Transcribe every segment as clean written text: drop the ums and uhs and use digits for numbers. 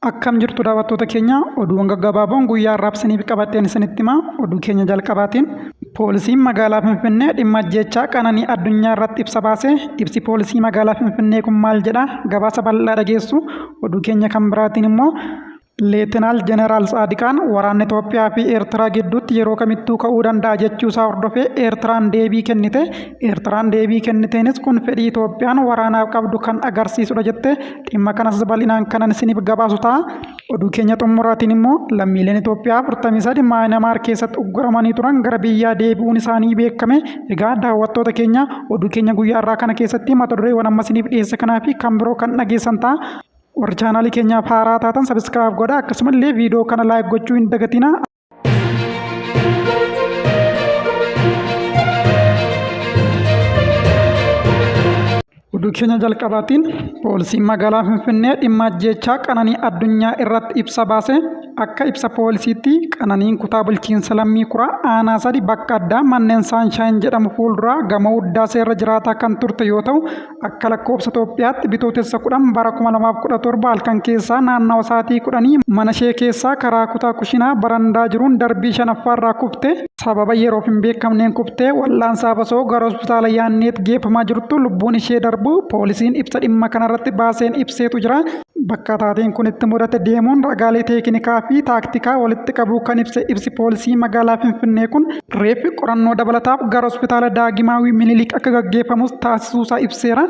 Akkam jirtu daawwattoota keenya oduuwwan gaggabaaboon guyyaa raabsaniif qabateen isinitti himaa. Oduu keenya jalqabaatiin poolisiin magaalaa Finfinnee dhimma ajjeechaa Qananii Addunyaa irratti ibsa baase. Ibsi poolisii magaalaa Finfinnee kun maal jedha? Gabaasa bal'aa dhageessu. Oduu keenya kan biraatiin immoo Leetinaal Jeneraal Tsaadiqaan waraanni Itoophiyaa fi Eertiraa gidduutti yeroo kamittuu ka'uu danda'a jechuusaa hordofee Eertiraan deebii kennite. Eertiraan deebii kenniteenis kun fedhii Itoophiyaan waraanaaf qabdu kan agarsiisudha jette. Dhimma kanas bal'inaan kanan isiniif gabaasu ta'a. Oduu keenya xumuraatiin immoo lammiileen Itoophiyaa 43 Maayinamaar keessatti ugguramanii turan gara biyyaa deebi'uun isaanii beekame. Egaa daawwattoota keenya oduu keenya guyyaa irraa kana keessatti mata dureewwan amma isiniif dhiyeesse kanaa fi kan biroo kan dhageessan ta'a. Warra chaanaalii keenyaaf haaraa taatan sabiskiraayib godhaa, akkasumallee viidiyoo kana laayik gochuu hin dagatinaa. Oduu keenya jalqabaatiin poolisiin magaalaa Finfinnee dhimma ajjeechaa Qananii Addunyaa irratti ibsa baase. Akka ibsa poolisiitti Qananiin kutaa bulchiinsa Lammii Kuraa aanaa 3 bakka addaa manneen Saanshaayinn jedhamu fuulduraa gamoo Uddaasee irra jiraataa kan turte yoo ta'u, akka lakkoofsa Itoophiyaatti bitootessa 10 bara 2017 halkan keessaa naannawa sa'aatii 10 mana ishee keessaa karaa kutaa kushinaa barandaa jiruun darbii 5ffaarraa kufte. Sababa yeroof hin beekamneen kuftee wal'aansaa basoo gara hospitaala yaanneet geeffamaa jirtu lubbuun ishee darbu poolisiin ibsa dhimma kanarratti baaseen ibseetu jira. Bakka taateen kun itti mudate deemuun ragaalee teeknikaa fi taaktikaa walitti qabuu kan ibsi poolisii magaalaa Finfinnee kun reeffi qorannoo dabalataaf gara hospitaala Daagimaawii Minilik akka gaggeeffamus taasisuusaa ibseera.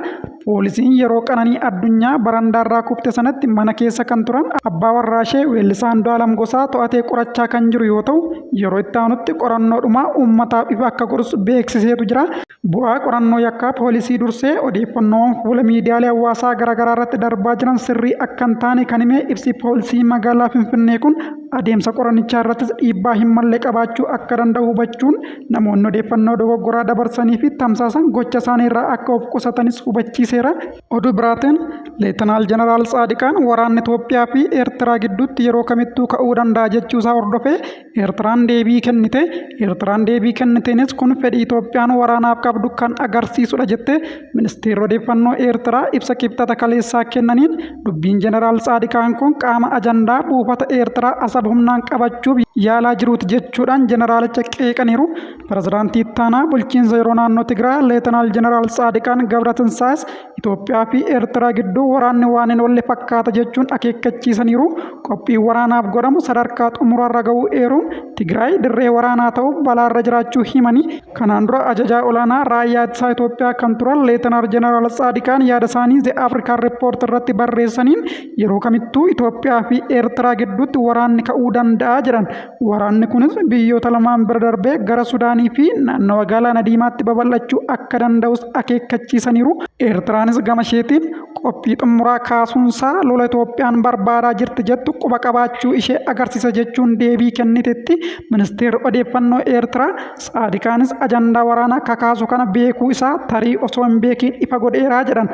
Poolisiin yeroo Qananii Addunyaa barandaarraa kufte sanatti mana keessa kan turan abbaa warraa ishee weellisaa Andu'aalam Gosaa to'atee qorachaa kan jiru yoo ta'u, yeroo itti aanutti qorannoodhuma uummataaf ifa akka godhus beeksiseetu jira. Bu'aa qorannoo yakkaa poolisii dursee odeeffannoon fuula miidiyaalee hawaasaa garaagaraa irratti darbaa jiran sirrii akka hin taane kan hime ibsi poolisii magaalaa Finfinnee kun adeemsa qorannichaa irrattis dhiibbaa hin malle qabaachuu akka danda'u hubachuun namoonni odeeffannoo dogoggoraa dabarsanii fi tamsaasan gocha isaanii irraa akka of qusatanis hubachiiseera. Oduu biraatiin Leetinaal Jeneraal Tsaadiqaan waraanni Itoophiyaa fi Eertiraa gidduutti yeroo kamittuu ka'uu danda'a jechuusaa hordofee Eertiraan deebii kennite. Eertiraan deebii kenniteenis kun fedhii Itoophiyaan waraanaaf qabdu kan agarsiisudha jette. Ministeerri odeeffannoo Eertiraa ibsa kibxata kaleessaa kennaniin dubbiin Jeneraal Tsaadiqaan kun qaama ajandaa buufata Eertiraa asaba humnaan qabachuuf yaalaa jiruuti jechuudhaan jeneraalicha qeeqaniiru. Pirezidaantii ittaanaa bulchiinsa yeroo naannoo Tigraay Leetinaal Jeneraal Tsaadiqaan Gabratintsaas Itoophiyaa fi Eertiraa gidduu waraanni waan hin oolle fakkaata jechuun akeekkachiisaniiru. Qophiin waraanaaf godhamu sadarkaa xumuraarra ga'uu eeruun Tigraay dirree waraanaa ta'uuf balaarra jiraachuu himanii. Kanaan dura ajajaa olaanaa raayyaa ittisaa Itoophiyaa kan turan Leetinaal Jeneraal Tsaadiqaan yaada isaanii The African Report irratti barreessaniin yeroo kamittuu Itoophiyaa fi Eertiraa gidduutti waraanni ka'uu danda'a jedhan. Waraanni kunis biyyoota lamaan bira darbee gara Sudaanii fi naannawa Galaana Diimaatti babal'achuu akka danda'us akeekkachiisaniiru. Eertiraanis gama isheetiin qophii xumuraa kaasuunsaa lola Itoophiyaan barbaadaa jirti jettu quba qabaachuu ishee agarsiisa jechuun deebii kennitetti. Ministeerri odeeffannoo Eertiraa Tsaadiqaanis ajandaa waraanaa kakaasu kana beekuu isaa tarii osoo hin beekiin ifa godheeraa jedhan.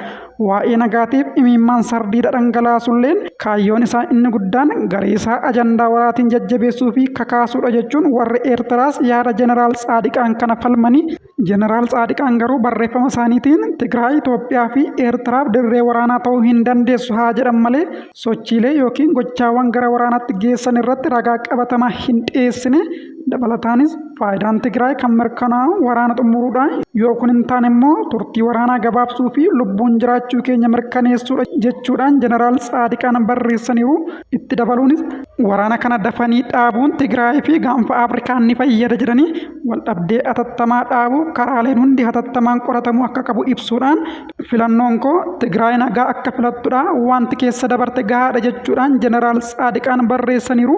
Waa'ee nagaatiif imimmaan sardiidha dhangalaasulleen kaayyoon isaa inni guddaan garee isaa ajandaa waraatiin jajjabeessuu fi kakaasuudha jechuun warri Eertiraas yaada Jeneraal Tsaadiqaan kana falmanii. Jeneraal Tsaadiqaan garuu barreeffama isaaniitiin Tigraay Itoophiyaa fi Eertiraaf dirree waraanaa ta'uu hin dandeessu haa jedhan malee sochiilee yookiin gochaawwan gara waraanaatti geessan irratti ragaa qabatamaa hin dhiyeessine. Dabalataanis faayidaan Tigraay kan mirkanaa'u waraana xumuruudhaan yoo kun hin taane immoo turtii waraanaa gabaabsuu fi lubbuun jiraachuu keenya mirkaneessuudha jechuudhaan Jeneraal Tsaadiqaan barreessaniiru. Itti dabaluunis waraana kana dafanii dhaabuun Tigraay fi gaanfa Afrikaan ni fayyada jedhanii waldhabdee hatattamaa dhaabuuf karaaleen hundi hatattamaan qoratamuu akka qabu ibsuudhaan filannoon koo Tigraay nagaa akka filattudha wanti keessa dabarte gahaadha jechuudhaan Jeneraal Tsaadiqaan barreessaniiru.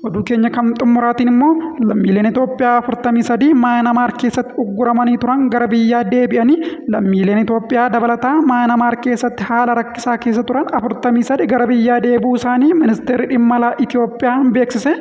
Oduu keenya kan xumuraatiin immoo lammiileen Itoophiyaa 43 Maayinamaar keessatti ugguramanii turan gara biyyaa deebi'anii. Lammiileen Itoophiyaa dabalataa Maayinamaar keessatti haala rakkisaa keessa turan 43 gara biyyaa deebi'uu isaanii ministeerri dhimma alaa Itoophiyaa beeksise.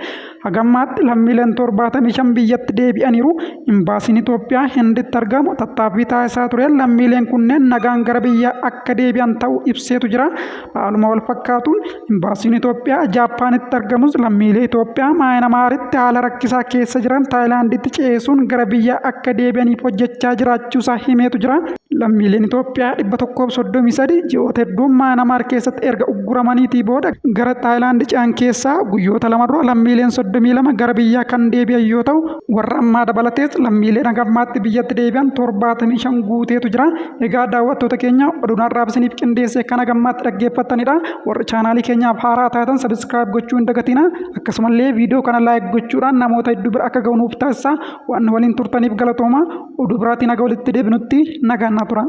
Hagammaatti lammiileen 75 biyyatti deebi'aniiru. Imbaasiin Itoophiyaa Hinditti argamu tattaaffii taasisaa ture. Lammiileen kunneen nagaan gara biyyaa akka deebi'an ta'uu ibseetu jira. Haaluma wal fakkaatuun imbaasiin Itoophiyaa Jaappaanitti argamus lammiilee Itoophiyaa Maayinamaaritti haala rakkisaa keessa jiran Taayilaanditti ceessuun gara biyyaa akka deebi'aniif hojjechaa jiraachuusaa himeetu jira. Lammiileen Itoophiyaa 133 ji'oota hedduu Maayinamaar keessatti erga ugguramaniitii booda gara Taayilaandi ce'an keessaa guyyoota lama dura lammiileen 32 gara biyyaa kan deebi'an yoo ta'u, warra ammaa dabalatees lammiileen hagammaatti biyyatti deebi'an 75 guuteetu jira. Egaa daawwattoota keenya oduun har'aaf isiniif qindeessee kan hagammaatti dhaggeeffattanidha. Warri chaanaalii keenyaaf haaraa taatan sabiskiraayib gochuu hin dagatina. Akkasumallee viidiyoo kana laayik gochuudhaan namoota hedduu bira akka ga'u nuuf taasisa. Waan waliin turtaniif galatooma. Oduu biraatiin haga walitti deebinutti nagaan tura.